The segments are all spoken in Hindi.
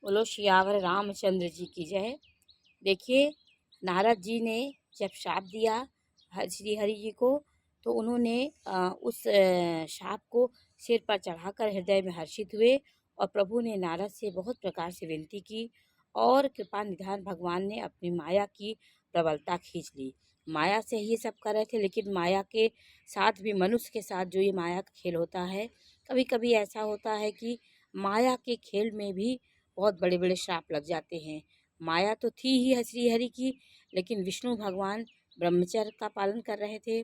बोलो सियावर रामचंद्र जी की जय। देखिए, नारद जी ने जब शाप दिया श्री हरि जी को, तो उन्होंने उस शाप को सिर पर चढ़ाकर हृदय में हर्षित हुए और प्रभु ने नारद से बहुत प्रकार से विनती की और कृपा निधान भगवान ने अपनी माया की प्रबलता खींच ली। माया से ही ये सब कर रहे थे, लेकिन माया के साथ भी मनुष्य के साथ जो ये माया का खेल होता है, कभी कभी ऐसा होता है कि माया के खेल में भी बहुत बड़े बड़े श्राप लग जाते हैं। माया तो थी ही श्री हरि की, लेकिन विष्णु भगवान ब्रह्मचर्य का पालन कर रहे थे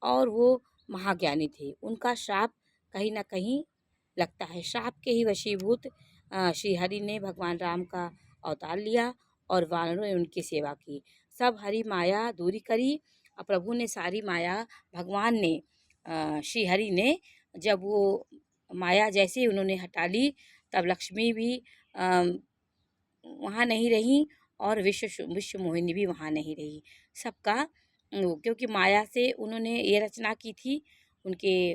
और वो महाज्ञानी थे। उनका श्राप कहीं ना कहीं लगता है। श्राप के ही वशीभूत श्री हरि ने भगवान राम का अवतार लिया और वानरों ने उनकी सेवा की। सब हरि माया दूरी करी और प्रभु ने सारी माया, भगवान ने श्री हरि ने जब वो माया जैसे ही उन्होंने हटा ली, तब लक्ष्मी भी वहाँ नहीं रही और विश्व मोहिनी भी वहाँ नहीं रही। सबका क्योंकि माया से उन्होंने ये रचना की थी, उनके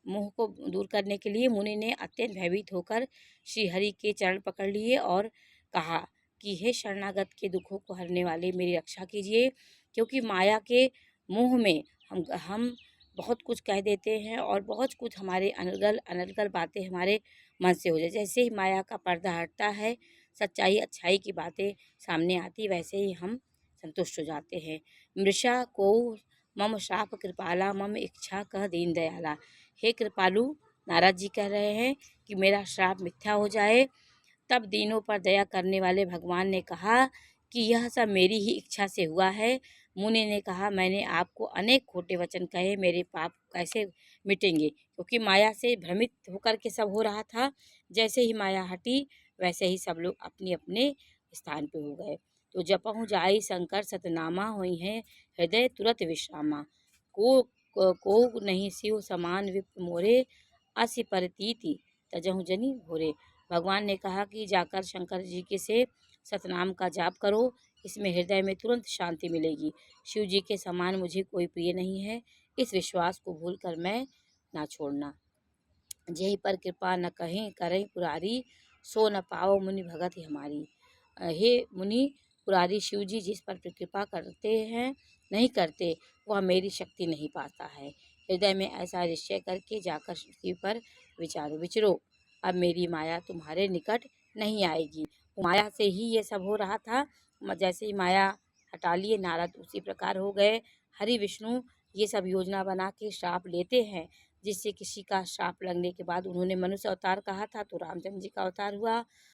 मोह को दूर करने के लिए मुनि ने अत्यंत भयभीत होकर श्री हरि के चरण पकड़ लिए और कहा कि हे शरणागत के दुखों को हरने वाले, मेरी रक्षा कीजिए। क्योंकि माया के मोह में हम बहुत कुछ कह देते हैं और बहुत कुछ हमारे अनर्गल अनर्गल बातें हमारे मन से हो जाए। जैसे ही माया का पर्दा हटता है, सच्चाई अच्छाई की बातें सामने आती, वैसे ही हम संतुष्ट हो जाते हैं। मृषा को मम श्राप कृपाला मम इच्छा कह दीन दयाला। हे कृपालु, नारद जी कह रहे हैं कि मेरा श्राप मिथ्या हो जाए। तब दीनों पर दया करने वाले भगवान ने कहा कि यह सब मेरी ही इच्छा से हुआ है। मुनि ने कहा, मैंने आपको अनेक खोटे वचन कहे, मेरे पाप कैसे मिटेंगे? क्योंकि माया से भ्रमित होकर के सब हो रहा था। जैसे ही माया हटी, वैसे ही सब लोग अपने अपने स्थान पे हो गए। तो जपहु जाई शंकर सतनामा हुई है, हृदय तुरत विश्रामा। को नहीं शिव समान विप्र मोरे, असी परतीति तजहु जनी भोरे। भगवान ने कहा कि जाकर शंकर जी के से सतनाम का जाप करो, इसमें हृदय में तुरंत शांति मिलेगी। शिव जी के समान मुझे कोई प्रिय नहीं है, इस विश्वास को भूलकर मैं ना छोड़ना। जेहि पर कृपा न कहें करें पुरारी, सो न पाओ मुनि भगत हमारी। हे मुनि पुरारी, शिव जी जिस पर कृपा करते हैं नहीं करते, वह मेरी शक्ति नहीं पाता है। हृदय में ऐसा निश्चय करके जाकर शिव पर विचरो। अब मेरी माया तुम्हारे निकट नहीं आएगी। माया से ही ये सब हो रहा था। जैसे ही माया हटा लिए नारद, उसी प्रकार हो गए। हरि विष्णु ये सब योजना बना के श्राप लेते हैं, जिससे किसी का श्राप लगने के बाद उन्होंने मनुष्य अवतार कहा था तो रामचंद्र जी का अवतार हुआ।